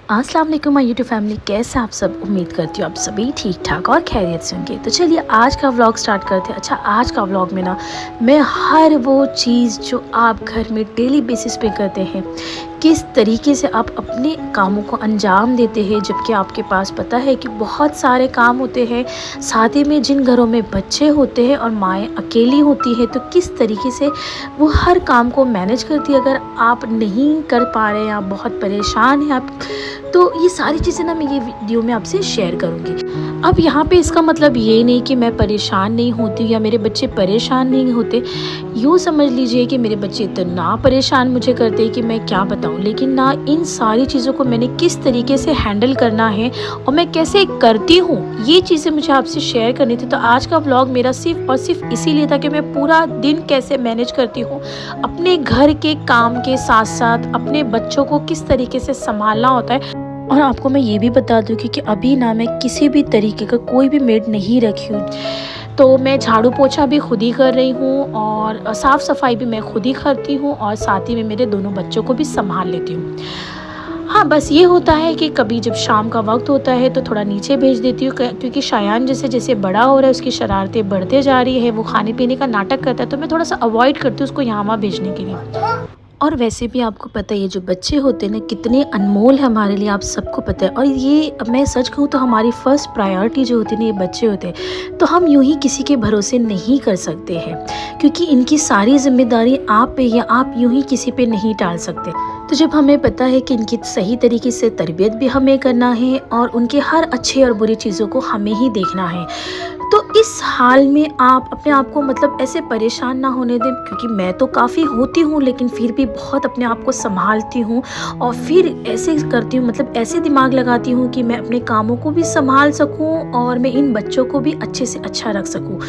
अस्सलाम वालेकुम my YouTube family, कैसे आप सब। उम्मीद करती हूँ आप सभी ठीक ठाक और खैरियत से होंगे। तो चलिए आज का व्लॉग स्टार्ट करते हैं। अच्छा, आज का व्लॉग में ना मैं हर वो चीज़ जो आप घर में डेली बेसिस पे करते हैं, किस तरीके से आप अपने कामों को अंजाम देते हैं, जबकि आपके पास पता है कि बहुत सारे काम होते हैं। साथ ही में जिन घरों में बच्चे होते हैं और माएँ अकेली होती है, तो किस तरीके से वो हर काम को मैनेज करती है। अगर आप नहीं कर पा रहे हैं, आप बहुत परेशान हैं आप, तो ये सारी चीज़ें ना मैं ये वीडियो में आपसे शेयर करूँगी। अब यहाँ पे इसका मतलब ये नहीं कि मैं परेशान नहीं होती या मेरे बच्चे परेशान नहीं होते। यूँ समझ लीजिए कि मेरे बच्चे इतना परेशान मुझे करते हैं कि मैं क्या बताऊँ। लेकिन ना इन सारी चीज़ों को मैंने किस तरीके से हैंडल करना है और मैं कैसे करती हूँ, ये चीज़ें मुझे आपसे शेयर करनी थी। तो आज का व्लॉग मेरा सिर्फ और सिर्फ इसीलिए था कि मैं पूरा दिन कैसे मैनेज करती हूँ, अपने घर के काम के साथ साथ अपने बच्चों को किस तरीके से संभालना होता है। और आपको मैं ये भी बता दूँ कि अभी ना मैं किसी भी तरीके का कोई भी मेड नहीं रखी हूँ। तो मैं झाड़ू पोछा भी खुद ही कर रही हूँ और साफ़ सफाई भी मैं खुद ही करती हूँ और साथ ही में मेरे दोनों बच्चों को भी संभाल लेती हूँ। हाँ, बस ये होता है कि कभी जब शाम का वक्त होता है तो थोड़ा नीचे भेज देती हूँ, क्योंकि शायान जैसे जैसे बड़ा हो रहा है, उसकी शरारतें बढ़ते जा रही है, वो खाने पीने का नाटक करता है, तो मैं थोड़ा सा अवॉइड करती हूँ उसको यहाँ वहाँ भेजने के लिए। और वैसे भी आपको पता है ये जो बच्चे होते हैं ना कितने अनमोल है हमारे लिए, आप सबको पता है। और ये मैं सच कहूँ तो हमारी फर्स्ट प्रायोरिटी जो होती है ना ये बच्चे होते हैं। तो हम यूं ही किसी के भरोसे नहीं कर सकते हैं, क्योंकि इनकी सारी जिम्मेदारी आप पे या आप यूं ही किसी पे नहीं टाल सकते। तो जब हमें पता है कि इनकी सही तरीके से तरबियत भी हमें करना है और उनके हर अच्छे और बुरी चीज़ों को हमें ही देखना है, तो इस हाल में आप अपने आप को मतलब ऐसे परेशान ना होने दें। क्योंकि मैं तो काफ़ी होती हूँ, लेकिन फिर भी बहुत अपने आप को संभालती हूँ और फिर ऐसे करती हूँ, मतलब ऐसे दिमाग लगाती हूँ कि मैं अपने कामों को भी संभाल सकूँ और मैं इन बच्चों को भी अच्छे से अच्छा रख सकूँ।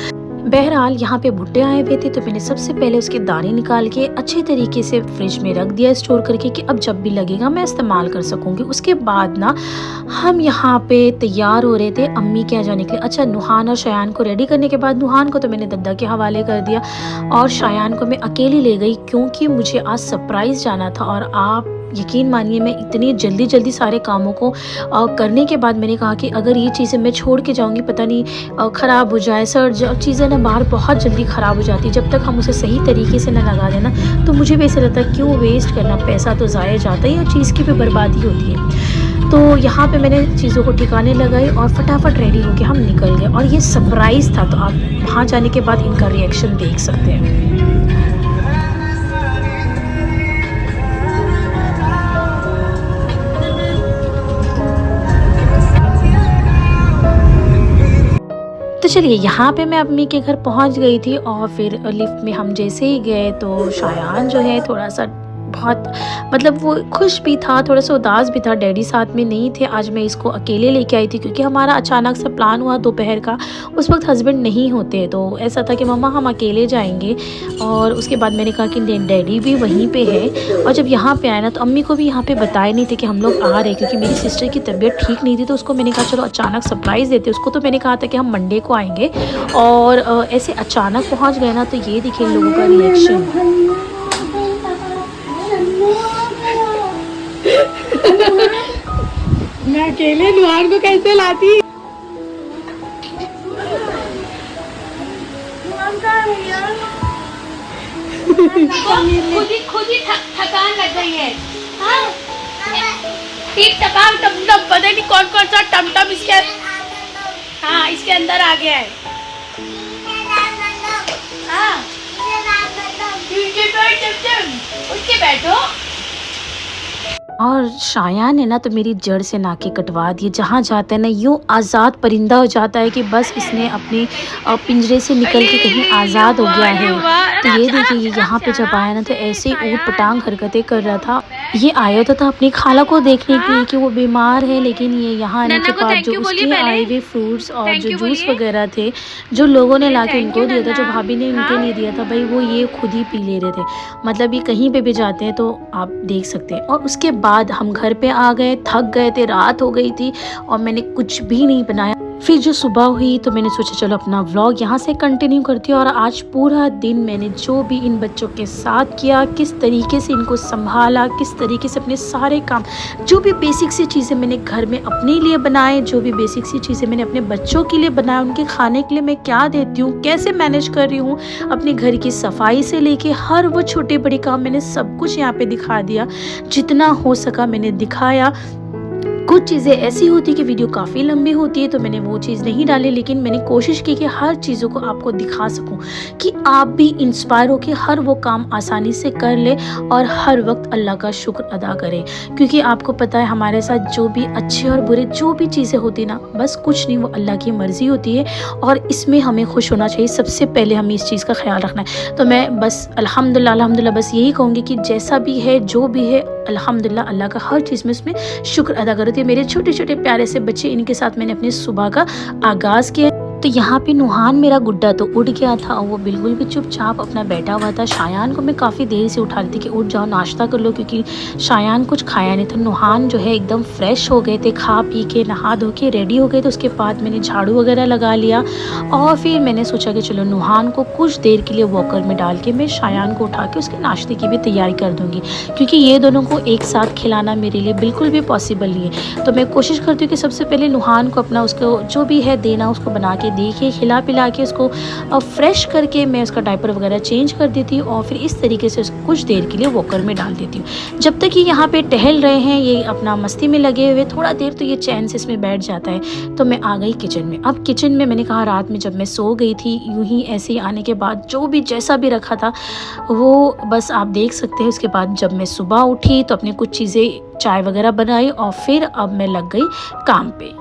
बहरहाल यहाँ पे भुट्टे आए हुए थे, तो मैंने सबसे पहले उसके दाने निकाल के अच्छे तरीके से फ्रिज में रख दिया स्टोर करके, कि अब जब भी लगेगा मैं इस्तेमाल कर सकूँगी। उसके बाद ना हम यहाँ पे तैयार हो रहे थे अम्मी के यहाँ जाने के लिए। अच्छा, नुहान और शायान को रेडी करने के बाद नुहान को तो मैंने दद्दा के हवाले कर दिया और शायान को मैं अकेली ले गई, क्योंकि मुझे आज सरप्राइज़ जाना था। और आप यकीन मानिए मैं इतनी जल्दी सारे कामों को करने के बाद मैंने कहा कि अगर ये चीज़ें मैं छोड़ के जाऊंगी पता नहीं ख़राब हो जाए, सड़ जाए। चीज़ें ना बाहर बहुत जल्दी ख़राब हो जाती है, जब तक हम उसे सही तरीके से ना लगा देना। तो मुझे भी ऐसा लगता है क्यों वेस्ट करना, पैसा तो ज़ाया जाता है और चीज़ की भी बर्बादी होती है। तो यहाँ पे मैंने चीज़ों को ठिकाने लगाई और फटाफट रेडी होके हम निकल गए। और ये सरप्राइज़ था, तो आप वहाँ जाने के बाद इनका रिएक्शन देख सकते हैं। तो चलिए यहाँ पे मैं अम्मी के घर पहुँच गई थी और फिर लिफ्ट में हम जैसे ही गए तो शायान जो है थोड़ा सा बहुत मतलब वो खुश भी था, थोड़ा सा उदास भी था। डैडी साथ में नहीं थे, आज मैं इसको अकेले लेके आई थी, क्योंकि हमारा अचानक से प्लान हुआ दोपहर का। उस वक्त हस्बैंड नहीं होते, तो ऐसा था कि मम्मा हम अकेले जाएंगे। और उसके बाद मैंने कहा कि डैडी भी वहीं पे है। और जब यहाँ पे आए ना तो अम्मी को भी यहाँ पे बताए नहीं थे कि हम लोग आ रहे हैं, क्योंकि मेरी सिस्टर की तबीयत ठीक नहीं थी। तो उसको मैंने कहा चलो अचानक सरप्राइज़ देते उसको। तो मैंने कहा था कि हम मंडे को आएंगे, और ऐसे अचानक पहुँच गए ना, तो ये देखिए लोगों का रिएक्शन। मैं अकेले नुहान को कैसे लाती। खुद ही थकान लग गई है। हाँ? एक टकाम टम पता नहीं कौन कौन सा टम इसके, हाँ इसके अंदर आ गया है। हाँ उसके बैठो। और शायान ने ना तो मेरी जड़ से नाके कटवा दिए। जहाँ जाता है ना यूँ आज़ाद परिंदा हो जाता है कि बस इसने अपने पिंजरे से निकल के कहीं आज़ाद हो गया है। तो ये देखिए ये यहाँ पे जब आया ना तो ऐसे ही ऊट पटांग हरकतें कर रहा था। ये आया था अपनी खाला को देखने के लिए कि वो बीमार है, लेकिन ये यहाँ आने के बाद जो उसके आए हुए फ्रूट्स और जो जूस वगैरह थे जो लोगों ने ला के इनको दिया था, जो भाभी ने इनके नहीं दिया था भाई, वो ये खुद ही पी ले रहे थे। मतलब ये कहीं पे भी जाते हैं तो आप देख सकते हैं। और उसके बाद हम घर पे आ गए, थक गए थे, रात हो गई थी और मैंने कुछ भी नहीं बनाया। फिर जो सुबह हुई तो मैंने सोचा चलो अपना व्लॉग यहाँ से कंटिन्यू करती हूँ। और आज पूरा दिन मैंने जो भी इन बच्चों के साथ किया, किस तरीके से इनको संभाला, किस तरीके से अपने सारे काम, जो भी बेसिक सी चीज़ें मैंने घर में अपने लिए बनाए, जो भी बेसिक सी चीज़ें मैंने अपने बच्चों के लिए बनाए, उनके खाने के लिए मैं क्या देती हूँ, कैसे मैनेज कर रही हूँ, अपने घर की सफाई से लेके हर वो छोटे बड़े काम मैंने सब कुछ यहाँ पे दिखा दिया। जितना हो सका मैंने दिखाया। कुछ चीज़ें ऐसी होती कि वीडियो काफ़ी लंबी होती है तो मैंने वो चीज़ नहीं डाली, लेकिन मैंने कोशिश की कि हर चीज़ों को आपको दिखा सकूं कि आप भी इंस्पायर हो कि हर वो काम आसानी से कर ले और हर वक्त अल्लाह का शुक्र अदा करें। क्योंकि आपको पता है हमारे साथ जो भी अच्छे और बुरे जो भी चीज़ें होती ना, बस कुछ नहीं, वो अल्लाह की मर्ज़ी होती है और इसमें हमें खुश होना चाहिए। सबसे पहले हमें इस चीज़ का ख्याल रखना है। तो मैं बस अल्हम्दुलिल्लाह बस यही कहूँगी कि जैसा भी है जो भी है अल्हम्दुलिल्लाह अल्लाह का हर चीज़ में उसमें शुक्र अदा करो। तो मेरे छोटे छोटे प्यारे से बच्चे, इनके साथ मैंने अपने सुबह का आगाज़ किया। तो यहाँ पे नुहान मेरा गुड्डा तो उठ गया था और वो बिल्कुल भी चुपचाप अपना बैठा हुआ था। शायान को मैं काफ़ी देर से उठा रही थी कि उठ जाओ नाश्ता कर लो, क्योंकि शायान कुछ खाया नहीं था। नुहान जो है एकदम फ्रेश हो गए थे, खा पी के नहा धो के रेडी हो गए थे। उसके बाद मैंने झाड़ू वगैरह लगा लिया और फिर मैंने सोचा कि चलो नुहान को कुछ देर के लिए वॉकर में डाल के मैं शायान को उठा के उसके नाश्ते की भी तैयारी कर दूँगी, क्योंकि ये दोनों को एक साथ खिलाना मेरे लिए बिल्कुल भी पॉसिबल नहीं है। तो मैं कोशिश करती हूँ कि सबसे पहले नुहान को अपना उसको जो भी है देना उसको बना के देखिए, खिला पिला के उसको फ्रेश करके मैं उसका डायपर वगैरह चेंज कर देती हूँ और फिर इस तरीके से उसको कुछ देर के लिए वॉकर में डाल देती हूँ। जब तक ये यहाँ पे टहल रहे हैं, ये अपना मस्ती में लगे हुए, थोड़ा देर तो ये चैन से इसमें बैठ जाता है। तो मैं आ गई किचन में। अब किचन में मैंने कहा रात में जब मैं सो गई थी, यूँ ही ऐसे ही आने के बाद जो भी जैसा भी रखा था वो बस आप देख सकते हैं। उसके बाद जब मैं सुबह उठी तो अपने कुछ चीज़ें चाय वगैरह बनाई और फिर अब मैं लग गई काम पे।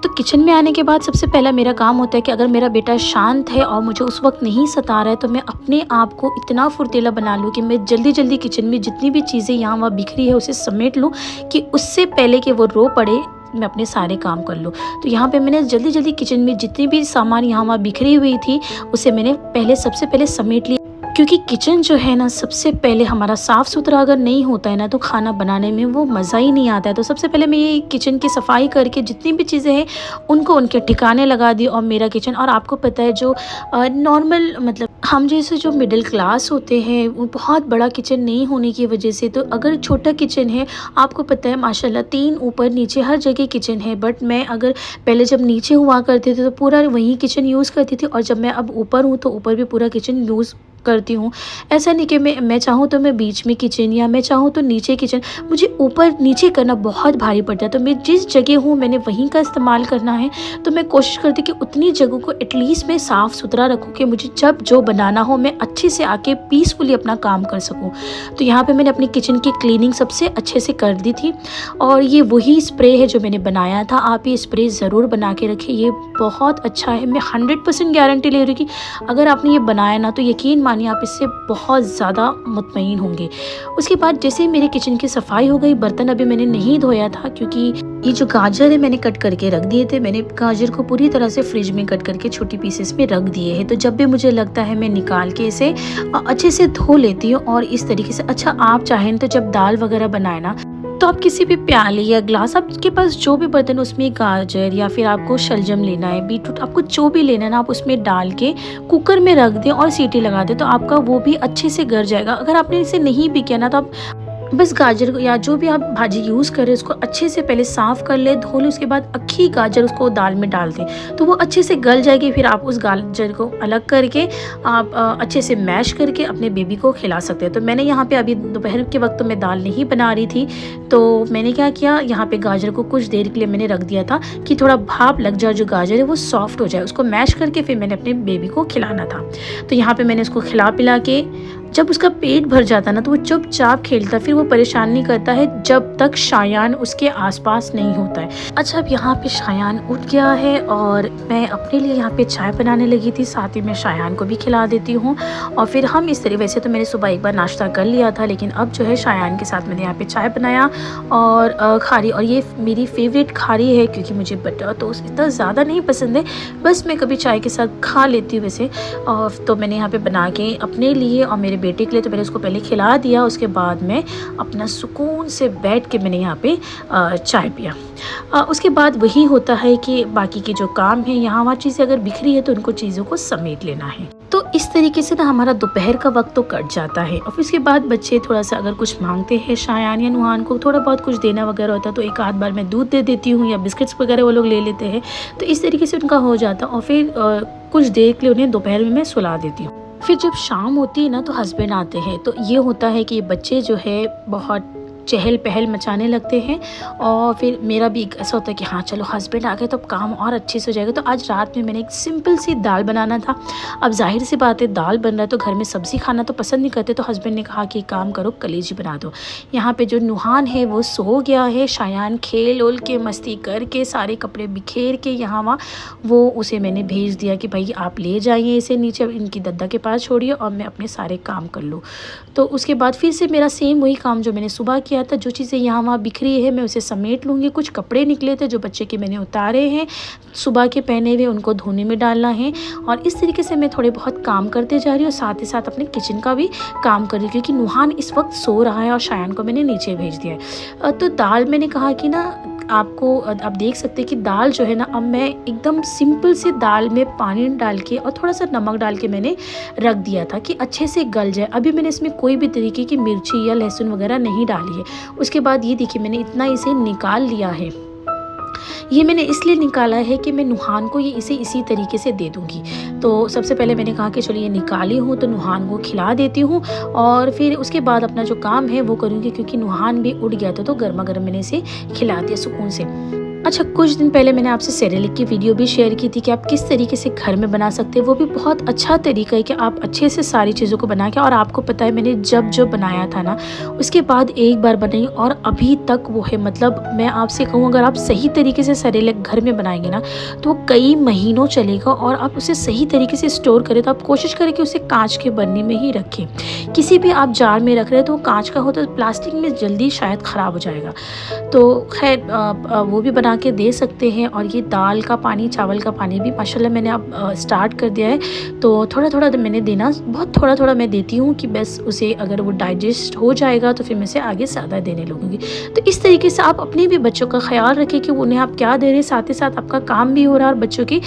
तो किचन में आने के बाद सबसे पहला मेरा काम होता है कि अगर मेरा बेटा शांत है और मुझे उस वक्त नहीं सता रहा है तो मैं अपने आप को इतना फुर्तीला बना लूँ कि मैं जल्दी जल्दी किचन में जितनी भी चीज़ें यहाँ वहाँ बिखरी है उसे समेट लूँ कि उससे पहले कि वो रो पड़े मैं अपने सारे काम कर लूँ। तो यहाँ पे मैंने जल्दी जल्दी किचन में जितनी भी सामान यहाँ वहाँ बिखरी हुई थी उसे मैंने सबसे पहले समेट लिया, क्योंकि किचन जो है ना सबसे पहले हमारा साफ़ सुथरा अगर नहीं होता है ना तो खाना बनाने में वो मज़ा ही नहीं आता है। तो सबसे पहले मैं ये किचन की सफाई करके जितनी भी चीज़ें हैं उनको उनके ठिकाने लगा दी। और मेरा किचन, और आपको पता है जो नॉर्मल मतलब हम जैसे जो मिडिल क्लास होते हैं वो बहुत बड़ा किचन नहीं होने की वजह से, तो अगर छोटा किचन है, आपको पता है माशाल्लाह 3 ऊपर नीचे हर जगह किचन है। बट मैं अगर पहले जब नीचे हुआ करती थी तो पूरा वही किचन यूज़ करती थी और जब मैं अब ऊपर हूँ तो ऊपर भी पूरा किचन यूज़ करती हूँ। ऐसा नहीं कि मैं चाहूँ तो मैं बीच में किचन या मैं चाहूँ तो नीचे किचन, मुझे ऊपर नीचे करना बहुत भारी पड़ता है। तो मैं जिस जगह हूँ मैंने वहीं का इस्तेमाल करना है। तो मैं कोशिश करती कि उतनी जगह को एटलीस्ट मैं साफ़ सुथरा रखूँ कि मुझे जब जो बनाना हो मैं अच्छे से आके पीसफुली अपना काम कर सकूँ। तो यहाँ पर मैंने अपनी किचन की क्लीनिंग सबसे अच्छे से कर दी थी। और ये वही स्प्रे है जो मैंने बनाया था। आप ये स्प्रे ज़रूर बना के रखें, ये बहुत अच्छा है। मैं 100% गारंटी ले रही हूँ कि अगर आपने ये बनाया ना तो यकीन आप इससे बहुत ज़्यादा मुतमईन होंगे। उसके बाद जैसे ही मेरे किचन की सफाई हो गई, बर्तन अभी मैंने नहीं धोया था क्योंकि ये जो गाजर है मैंने कट करके रख दिए थे। मैंने गाजर को पूरी तरह से फ्रिज में कट करके छोटी पीसेस में रख दिए हैं। तो जब भी मुझे लगता है मैं निकाल के इसे अच्छे से धो लेती हूँ और इस तरीके से। अच्छा, आप चाहें तो जब दाल वगैरह बनाए ना तो आप किसी भी प्याले या ग्लास, आपके पास जो भी बर्तन उसमें गाजर या फिर आपको शलजम लेना है, बीटरूट, आपको जो भी लेना है ना आप उसमें डाल के कुकर में रख दें और सीटी लगा दें तो आपका वो भी अच्छे से गल जाएगा। अगर आपने इसे नहीं भी किया ना तो आप बस गाजर या जो भी आप भाजी यूज़ करें उसको अच्छे से पहले साफ़ कर ले, धो ले, उसके बाद अक्खी गाजर उसको दाल में डाल दें तो वो अच्छे से गल जाएगी। फिर आप उस गाजर को अलग करके आप अच्छे से मैश करके अपने बेबी को खिला सकते हैं। तो मैंने यहाँ पे अभी दोपहर के वक्त तो मैं दाल नहीं बना रही थी, तो मैंने क्या किया, यहाँ पे गाजर को कुछ देर के लिए मैंने रख दिया था कि थोड़ा भाप लग जाए, जो गाजर है वो सॉफ्ट हो जाए। उसको मैश करके फिर मैंने अपने बेबी को खिलाना था। तो यहाँ पे मैंने उसको खिला पिला के जब उसका पेट भर जाता ना तो वो चुपचाप खेलता, फिर वो परेशान नहीं करता है जब तक शायान उसके आसपास नहीं होता है। अच्छा, अब यहाँ पे शायान उठ गया है और मैं अपने लिए यहाँ पे चाय बनाने लगी थी, साथ ही मैं शायान को भी खिला देती हूँ। और फिर हम इस तरह, वैसे तो मैंने सुबह एक बार नाश्ता कर लिया था लेकिन अब जो है शायान के साथ मैंने यहाँ पे चाय बनाया और खारी, और ये मेरी फेवरेट खारी है क्योंकि मुझे बटर तो इतना ज़्यादा नहीं पसंद है, बस मैं कभी चाय के साथ खा लेती हूँ वैसे। और तो मैंने यहाँ पे बना के अपने लिए और मेरे बेटे के लिए तो मैंने उसको पहले खिला दिया। उसके बाद मैं अपना सुकून से बैठ के मैंने यहाँ पे चाय पिया। उसके बाद वही होता है कि बाकी के जो काम है यहाँ वहाँ चीज़ें अगर बिखरी है तो उनको चीज़ों को समेट लेना है। तो इस तरीके से ना हमारा दोपहर का वक्त तो कट जाता है। और फिर उसके बाद बच्चे थोड़ा सा अगर कुछ मांगते हैं, शायान या नुहान को थोड़ा बहुत कुछ देना वगैरह होता है तो एक आध बार मैं दूध दे देती हूँ या बिस्किट्स वगैरह वो लोग ले लेते हैं। तो इस तरीके से उनका हो जाता है और फिर कुछ देर के लिए उन्हें दोपहर में मैं सुला देती हूँ। फिर जब शाम होती है ना तो हस्बैंड आते हैं तो ये होता है कि बच्चे जो है बहुत चहल पहल मचाने लगते हैं और फिर मेरा भी ऐसा होता है कि हाँ चलो हस्बैंड आ गए तो अब काम और अच्छे से हो जाएगा। तो आज रात में मैंने एक सिंपल सी दाल बनाना था। अब जाहिर सी बात है दाल बन रहा है तो घर में सब्ज़ी खाना तो पसंद नहीं करते, तो हस्बैंड ने कहा कि काम करो कलेजी बना दो। यहाँ पे जो नुहान है वो सो गया है, शायान खेल ओल के मस्ती करके सारे कपड़े बिखेर के यहाँ वहाँ वो उसे मैंने भेज दिया कि भाई आप ले जाइए इसे नीचे, इनकी दद्दा के पास छोड़िए और मैं अपने सारे काम कर लूँ। तो उसके बाद फिर से मेरा सेम वही काम जो मैंने सुबह किया था, जो चीज़ें यहाँ वहाँ बिखरी है मैं उसे समेट लूँगी। कुछ कपड़े निकले थे जो बच्चे के मैंने उतारे हैं सुबह के पहने हुए, उनको धोने में डालना है। और इस तरीके से मैं थोड़े बहुत काम करते जा रही हूँ और साथ ही साथ अपने किचन का भी काम कर रही हूँ क्योंकि नुहान इस वक्त सो रहा है और शायान को मैंने नीचे भेज दिया है। तो दाल मैंने कहा कि ना आपको आप देख सकते हैं कि दाल जो है ना अब मैं एकदम सिंपल से दाल में पानी डाल के और थोड़ा सा नमक डाल के मैंने रख दिया था कि अच्छे से गल जाए। अभी मैंने इसमें कोई भी तरीके की मिर्ची या लहसुन वगैरह नहीं डाली है। उसके बाद ये देखिए मैंने इतना इसे निकाल लिया है। ये मैंने इसलिए निकाला है कि मैं नुहान को ये इसे इसी तरीके से दे दूँगी। तो सबसे पहले मैंने कहा कि चलो ये निकाली हूँ तो नुहान को खिला देती हूँ और फिर उसके बाद अपना जो काम है वो करूँगी क्योंकि नुहान भी उठ गया था तो गर्मा गर्म मैंने इसे खिला दिया सुकून से। अच्छा, कुछ दिन पहले मैंने आपसे सेरेलिक की वीडियो भी शेयर की थी कि आप किस तरीके से घर में बना सकते हैं। वो भी बहुत अच्छा तरीका है कि आप अच्छे से सारी चीज़ों को बना के, और आपको पता है मैंने जब बनाया था ना उसके बाद एक बार बनाई और अभी तक वो है। मतलब मैं आपसे कहूँ अगर आप सही तरीके से सेरेलिक घर में बनाएंगे ना तो वो कई महीनों चलेगा और आप उसे सही तरीके से स्टोर करें तो आप कोशिश करें कि उसे कांच के बर्नी में ही रखें। किसी भी आप जार में रख रहे हैं तो वो कांच का हो तो प्लास्टिक में जल्दी शायद ख़राब हो जाएगा। तो खैर वो भी बना के दे सकते हैं। और ये दाल का पानी चावल का पानी भी माशाल्लाह मैंने अब स्टार्ट कर दिया है। तो थोड़ा थोड़ा मैंने देना, बहुत थोड़ा थोड़ा मैं देती हूँ कि बस उसे अगर वो डाइजेस्ट हो जाएगा तो फिर मैं इसे आगे ज़्यादा देने लगूँगी। तो इस तरीके से आप अपने भी बच्चों का ख्याल रखें कि उन्हें आप क्या दे रहे हैं, साथ ही साथ आपका काम भी हो रहा है और बच्चों की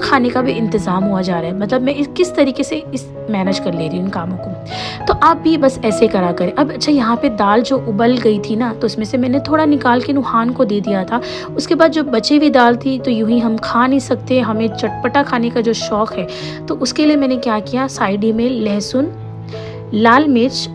खाने का भी इंतज़ाम हुआ जा रहा है। मतलब मैं किस तरीके से इस मैनेज कर ले रही हूँ इन कामों को। तो आप भी बस ऐसे करा करें। अब अच्छा, यहाँ पे दाल जो उबल गई थी ना तो उसमें से मैंने थोड़ा निकाल के नुहान को दे दिया था। उसके बाद जो बची हुई दाल थी तो यूं ही हम खा नहीं सकते, हमें चटपटा खाने का जो शौक़ है तो उसके लिए मैंने क्या किया, साइड ही में लहसुन, लाल मिर्च,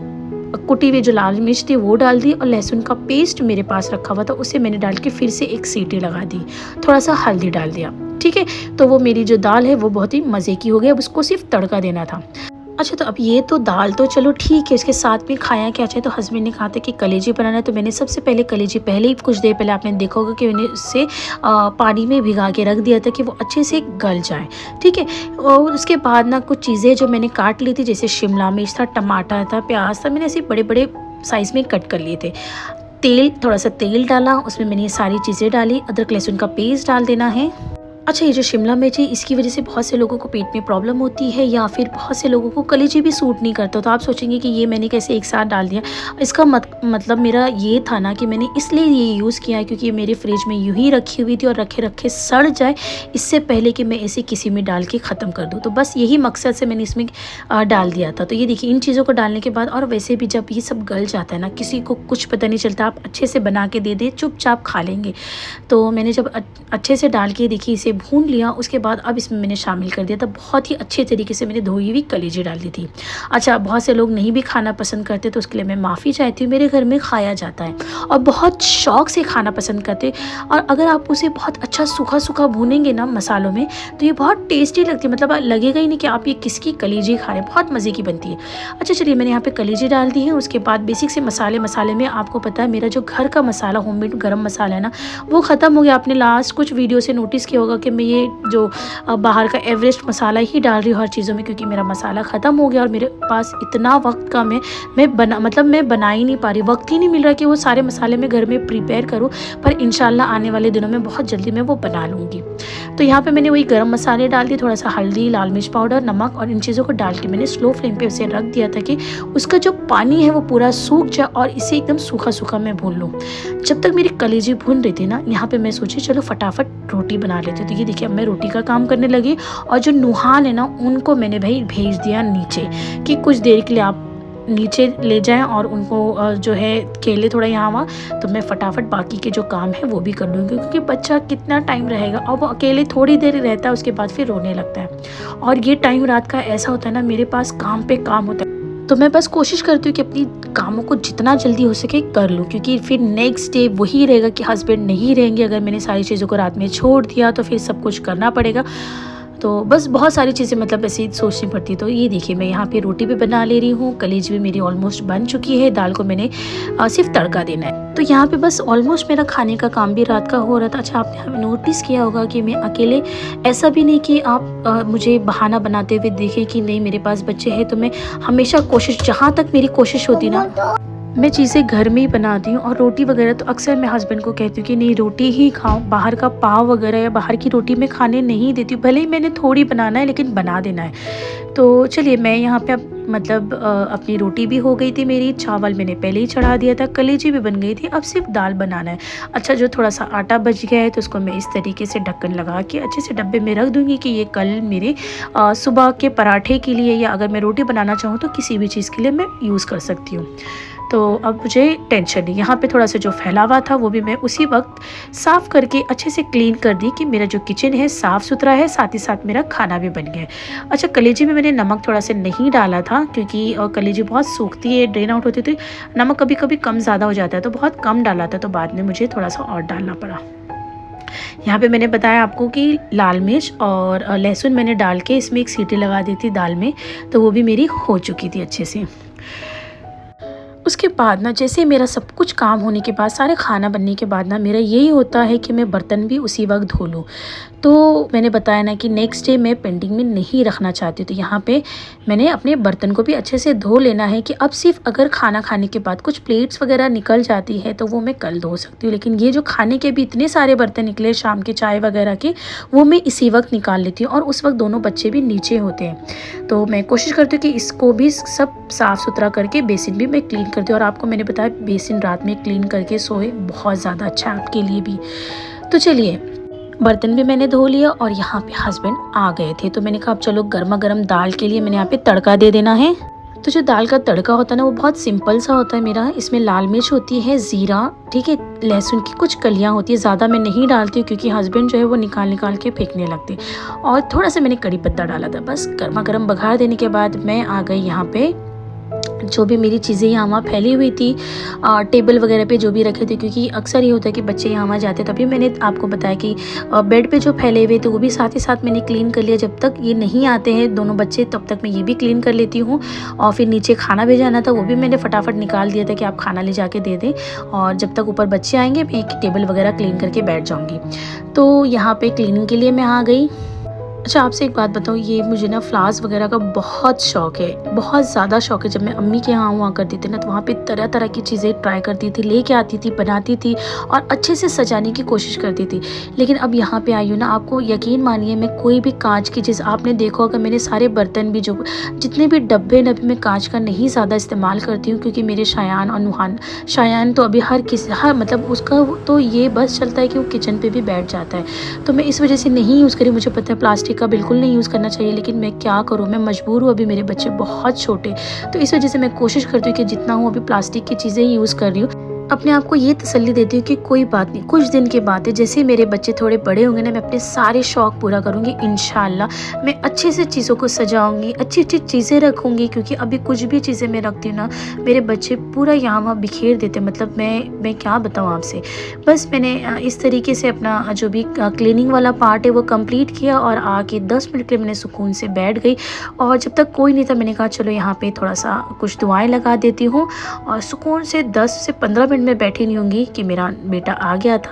कुटी हुई जो लाल मिर्च थी वो डाल दी और लहसुन का पेस्ट मेरे पास रखा हुआ था उसे मैंने डाल के फिर से एक सीटी लगा दी, थोड़ा सा हल्दी डाल दिया। ठीक है, तो वो मेरी जो दाल है वो बहुत ही मज़े की हो गई। अब उसको सिर्फ तड़का देना था। अच्छा, तो अब ये तो दाल तो चलो ठीक है, इसके साथ में खाया क्या चाहिए। तो हस्बैंड ने कहा था कि कलेजी बनाना है तो मैंने सबसे पहले कलेजी पहले ही कुछ देर पहले आपने देखा होगा कि मैंने उससे पानी में भिगा के रख दिया था कि वो अच्छे से गल जाए। ठीक है, और उसके बाद ना कुछ चीज़ें जो मैंने काट ली थी जैसे शिमला मिर्च था, टमाटर था, प्याज था, मैंने ऐसे बड़े बड़े साइज़ में कट कर लिए थे। तेल, थोड़ा सा तेल डाला, उसमें मैंने ये सारी चीज़ें डाली। अदरक लहसुन का पेस्ट डाल देना है। अच्छा, ये जो शिमला मिर्च है इसकी वजह से बहुत से लोगों को पेट में प्रॉब्लम होती है या फिर बहुत से लोगों को कलेजी भी सूट नहीं करता। तो आप सोचेंगे कि ये मैंने कैसे एक साथ डाल दिया। इसका मतलब मेरा ये था ना कि मैंने इसलिए ये यूज़ किया है क्योंकि ये मेरे फ्रिज में यूं ही रखी हुई थी और रखे रखे सड़ जाए इससे पहले कि मैं इसे किसी में डाल के ख़त्म कर दूँ। तो बस यही मकसद से मैंने इसमें डाल दिया था। तो ये देखिए इन चीज़ों को डालने के बाद, और वैसे भी जब ये सब गल जाता है ना किसी को कुछ पता नहीं चलता, आप अच्छे से बना के दे दे चुपचाप खा लेंगे। तो मैंने जब अच्छे से डाल के देखिए इसे भून लिया, उसके बाद अब इसमें मैंने शामिल कर दिया था बहुत ही अच्छे तरीके से मैंने धोई हुई कलेजी डाल दी थी। अच्छा, बहुत से लोग नहीं भी खाना पसंद करते तो उसके लिए मैं माफ़ी चाहती हूँ। मेरे घर में खाया जाता है और बहुत शौक़ से खाना पसंद करते, और अगर आप उसे बहुत अच्छा सूखा सूखा भूनेंगे ना मसालों में तो ये बहुत टेस्टी लगती है। मतलब लगेगा ही नहीं कि आप ये किसकी कलेजी खा रहे हैं, बहुत मज़े की बनती है। अच्छा चलिए, मैंने यहाँ पे कलेजी डाल दी है। उसके बाद बेसिक से मसाले में आपको पता है मेरा जो घर का मसाला होममेड गरम मसाला है ना वो ख़त्म हो गया। आपने लास्ट कुछ वीडियो से नोटिस किया होगा कि मैं ये जो बाहर का एवरेस्ट मसाला ही डाल रही हूँ हर चीज़ों में, क्योंकि मेरा मसाला ख़त्म हो गया और मेरे पास इतना वक्त कम है, मैं बना ही नहीं पा रही, वक्त ही नहीं मिल रहा कि वो सारे मसाले मैं घर में प्रिपेयर करूँ। पर इंशाल्लाह आने वाले दिनों में बहुत जल्दी मैं वो बना लूँगी। तो यहाँ पे मैंने वही गरम मसाले डाल दिए, थोड़ा सा हल्दी, लाल मिर्च पाउडर, नमक, और इन चीज़ों को डाल के मैंने स्लो फ्लेम पे उसे रख दिया था कि उसका जो पानी है वो पूरा सूख जाए और इसे एकदम सूखा सूखा मैं भून लूँ। जब तक मेरी कलेजी भून रही थी ना, यहाँ पे मैं सोची चलो फटाफट रोटी बना लेती। तो ये देखिए अब मैं रोटी का काम करने लगी, और जो नुहान है ना उनको मैंने भाई भेज दिया नीचे कि कुछ देर के लिए आप नीचे ले जाएं और उनको जो है खेले थोड़ा यहाँ वहाँ। तो मैं फटाफट बाकी के जो काम है वो भी कर लूँगी, क्योंकि बच्चा कितना टाइम रहेगा, और वो अकेले थोड़ी देर रहता है, उसके बाद फिर रोने लगता है। और ये टाइम रात का ऐसा होता है ना, मेरे पास काम पे काम होता है, तो मैं बस कोशिश करती हूँ कि अपनी कामों को जितना जल्दी हो सके कर लूँ, क्योंकि फिर नेक्स्ट डे वही रहेगा कि हस्बैंड नहीं रहेंगे। अगर मैंने सारी चीज़ों को रात में छोड़ दिया तो फिर सब कुछ करना पड़ेगा। तो बस बहुत सारी चीज़ें मतलब ऐसे सोचनी पड़ती। तो ये देखिए मैं यहाँ पे रोटी भी बना ले रही हूँ, कलेजी भी मेरी ऑलमोस्ट बन चुकी है, दाल को मैंने सिर्फ तड़का देना है। तो यहाँ पे बस ऑलमोस्ट मेरा खाने का काम भी रात का हो रहा था। अच्छा, आपने नोटिस किया होगा कि मैं अकेले, ऐसा भी नहीं कि आप मुझे बहाना बनाते हुए देखें कि नहीं मेरे पास बच्चे हैं। तो मैं हमेशा कोशिश, जहाँ तक मेरी कोशिश होती ना, मैं चीज़ें घर में ही बनाती हूँ। और रोटी वगैरह तो अक्सर मैं हस्बैंड को कहती हूँ कि नहीं रोटी ही खाओ, बाहर का पाव वगैरह या बाहर की रोटी मैं खाने नहीं देती हूँ, भले ही मैंने थोड़ी बनाना है लेकिन बना देना है। तो चलिए मैं यहाँ पे मतलब अपनी रोटी भी हो गई थी मेरी, चावल मैंने पहले ही चढ़ा दिया था, कलेजी भी बन गई थी, अब सिर्फ दाल बनाना है। अच्छा, जो थोड़ा सा आटा बच गया है तो उसको मैं इस तरीके से ढक्कन लगा के अच्छे से डब्बे में रख दूँगी कि ये कल मेरे सुबह के पराठे के लिए, या अगर मैं रोटी बनाना चाहूँ तो किसी भी चीज़ के लिए मैं यूज़ कर सकती हूँ। तो अब मुझे टेंशन नहीं। यहाँ पे थोड़ा सा जो फैलावा था वो भी मैं उसी वक्त साफ़ करके अच्छे से क्लीन कर दी कि मेरा जो किचन है साफ़ सुथरा है, साथ ही साथ मेरा खाना भी बन गया है। अच्छा, कलेजी में मैंने नमक थोड़ा सा नहीं डाला था, क्योंकि कलेजी बहुत सूखती है, ड्रेन आउट होती थी, नमक कभी कभी कम ज़्यादा हो जाता है, तो बहुत कम डाला था, तो बाद में मुझे थोड़ा सा और डालना पड़ा। यहाँ पे मैंने बताया आपको कि लाल मिर्च और लहसुन मैंने डाल के इसमें एक सीटी लगा दी थी दाल में, तो वो भी मेरी हो चुकी थी अच्छे से। उसके बाद ना जैसे मेरा सब कुछ काम होने के बाद, सारे खाना बनने के बाद ना, मेरा यही होता है कि मैं बर्तन भी उसी वक्त धो लूँ। तो मैंने बताया ना कि नेक्स्ट डे मैं पेंडिंग में नहीं रखना चाहती, तो यहाँ पे मैंने अपने बर्तन को भी अच्छे से धो लेना है कि अब सिर्फ अगर खाना खाने के बाद कुछ प्लेट्स वगैरह निकल जाती है तो वो मैं कल धो सकती हूँ, लेकिन ये जो खाने के भी इतने सारे बर्तन निकले शाम के चाय वगैरह के, वो मैं इसी वक्त निकाल लेती हूँ, और उस वक्त दोनों बच्चे भी नीचे होते हैं। तो मैं कोशिश करती हूँ कि इसको भी सब साफ़ सुथरा करके बेसिन भी मैं क्लीन करती हूँ। और आपको मैंने बताया बेसिन रात में क्लीन करके सोए, बहुत ज़्यादा अच्छा है आपके लिए भी। तो चलिए बर्तन भी मैंने धो लिया, और यहाँ पे हस्बैंड आ गए थे, तो मैंने कहा अब चलो गर्मा गर्म दाल के लिए मैंने यहाँ पे तड़का दे देना है। तो जो दाल का तड़का होता है ना वो बहुत सिंपल सा होता है मेरा। इसमें लाल मिर्च होती है, ज़ीरा, ठीक है, लहसुन की कुछ कलियाँ होती है, ज़्यादा मैं नहीं डालती हूँ क्योंकि हस्बैंड जो है वो निकाल के फेंकने लगते, और थोड़ा सा मैंने कड़ी पत्ता डाला था। बस गर्मा गर्म बघार देने के बाद मैं आ गई यहाँ पे, जो भी मेरी चीज़ें यहाँ वहाँ फैली हुई थी टेबल वगैरह पे जो भी रखे थे, क्योंकि अक्सर ये होता है कि बच्चे यहाँ वहाँ जाते, तभी मैंने आपको बताया कि बेड पे जो फैले हुए थे वो भी साथ ही साथ मैंने क्लीन कर लिया। जब तक ये नहीं आते हैं दोनों बच्चे तब तक मैं ये भी क्लीन कर लेती हूँ। और फिर नीचे खाना भी जाना था, वो भी मैंने फटाफट निकाल दिया था कि आप खाना ले जाके दे दें, और जब तक ऊपर बच्चे आएंगे मैं एक टेबल वगैरह क्लीन करके बैठ जाऊँगी। तो यहाँ पर क्लीनिंग के लिए मैं आ गई। अच्छा, आपसे एक बात बताऊँ, ये मुझे ना फ्लावर्स वगैरह का बहुत शौक है, बहुत ज़्यादा शौक है। जब मैं अम्मी के यहाँ हुआ करती थी ना, तो वहाँ पे तरह तरह की चीज़ें ट्राई करती थी, लेके आती थी, बनाती थी और अच्छे से सजाने की कोशिश करती थी। लेकिन अब यहाँ पे आई हूँ ना, आपको यकीन मानिए मैं कोई भी कांच की चीज़, आपने देखा होगा मैंने सारे बर्तन भी, जो जितने भी डब्बे मैं कांच का नहीं ज़्यादा इस्तेमाल करती हूँ, क्योंकि मेरे शायान और नुहान, शायान तो अभी हर मतलब उसका तो ये बस चलता है कि वो किचन पर भी बैठ जाता है, तो मैं इस वजह से नहीं यूज़ करी। मुझे पता है प्लास्टिक का बिल्कुल नहीं यूज़ करना चाहिए, लेकिन मैं क्या करूँ, मैं मजबूर हूँ, अभी मेरे बच्चे बहुत छोटे, तो इस वजह से मैं कोशिश करती हूँ कि जितना हूँ अभी प्लास्टिक की चीज़ें ही यूज़ कर रही हूँ। अपने आप को ये तसल्ली देती हूँ कि कोई बात नहीं, कुछ दिन के बाद है, जैसे मेरे बच्चे थोड़े बड़े होंगे ना, मैं अपने सारे शौक़ पूरा करूँगी इंशाल्लाह। मैं अच्छे से चीज़ों को सजाऊँगी, अच्छी अच्छी चीज़ें रखूँगी, क्योंकि अभी कुछ भी चीज़ें मैं रखती हूँ ना, मेरे बच्चे पूरा यहाँ वहाँ बिखेर देते, मतलब मैं क्या बताऊँ आपसे। बस मैंने इस तरीके से अपना जो भी क्लीनिंग वाला पार्ट है वो कंप्लीट किया, और आके 10 मिनट के लिए मैंने सुकून से बैठ गई, और जब तक कोई नहीं था मैंने कहा चलो यहाँ पे थोड़ा सा कुछ दुआएं लगा देती हूँ, और सुकून से 10 से 15 मिनट में बैठी नहीं होंगी कि मेरा बेटा आ गया था।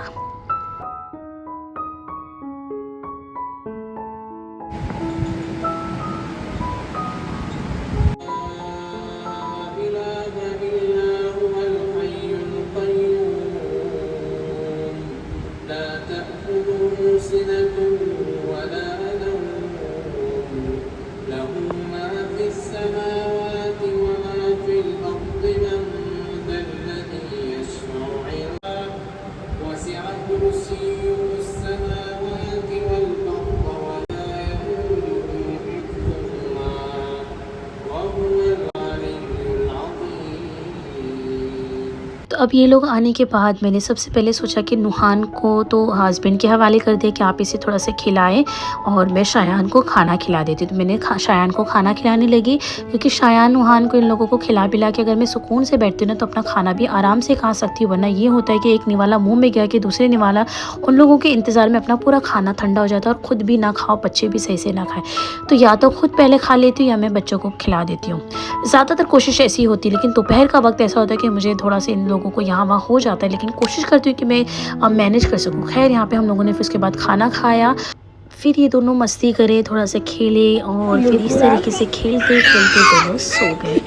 तो अब ये लोग आने के बाद मैंने सबसे पहले सोचा कि नुहान को तो हस्बैंड के हवाले कर दे कि आप इसे थोड़ा सा खिलाएं और मैं शायान को खाना खिला देती। तो मैंने शायान को खाना खिलाने लगी, क्योंकि शायान नुहान को इन लोगों को खिला पिला के अगर मैं सुकून से बैठती हूँ ना तो अपना खाना भी आराम से खा सकती हूँ। वरना ये होता है कि एक निवाला मुँह में गया कि दूसरे निवाला उन लोगों के इंतज़ार में अपना पूरा खाना ठंडा हो जाता है और ख़ुद भी ना खाओ, बच्चे भी सही से ना खाएँ। तो या तो ख़ुद पहले खा लेती हूँ या मैं बच्चों को खिला देती हूँ। ज़्यादातर कोशिश ऐसी होती है, लेकिन दोपहर का वक्त ऐसा होता है कि मुझे थोड़ा सा इन लोगों को यहाँ वहाँ हो जाता है, लेकिन कोशिश करती हूँ कि मैं अब मैनेज कर सकूँ। खैर यहाँ पे हम लोगों ने फिर उसके बाद खाना खाया, फिर ये दोनों मस्ती करे, थोड़ा सा खेले और फिर इस तरीके से खेलते खेलते दोनों सो गए।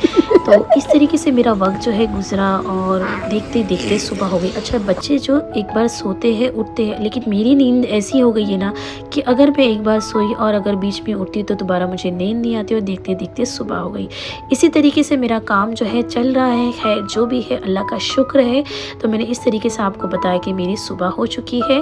तो इस तरीके से मेरा वक्त जो है गुजरा और देखते देखते सुबह हो गई। अच्छा, बच्चे जो एक बार सोते हैं उठते हैं, लेकिन मेरी नींद ऐसी हो गई है ना कि अगर मैं एक बार सोई और अगर बीच में उठती तो दोबारा मुझे नींद नहीं आती और देखते देखते सुबह हो गई। इसी तरीके से मेरा काम जो है चल रहा है। खैर जो भी है अल्लाह का शुक्र है। तो मैंने इस तरीके से आपको बताया कि मेरी सुबह हो चुकी है।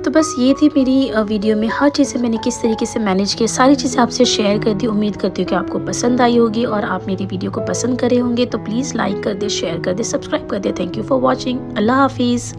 तो बस ये थी मेरी वीडियो में हर चीज़ें मैंने किस तरीके से मैनेज की, सारी चीज़ें आपसे शेयर कर दी। उम्मीद करती हूँ कि आपको पसंद आई होगी और आप मेरी वीडियो को पसंद करे होंगे। तो प्लीज़ लाइक कर दे, शेयर कर दे, सब्सक्राइब कर दे। Thank you for watching. अल्लाह हाफिज़।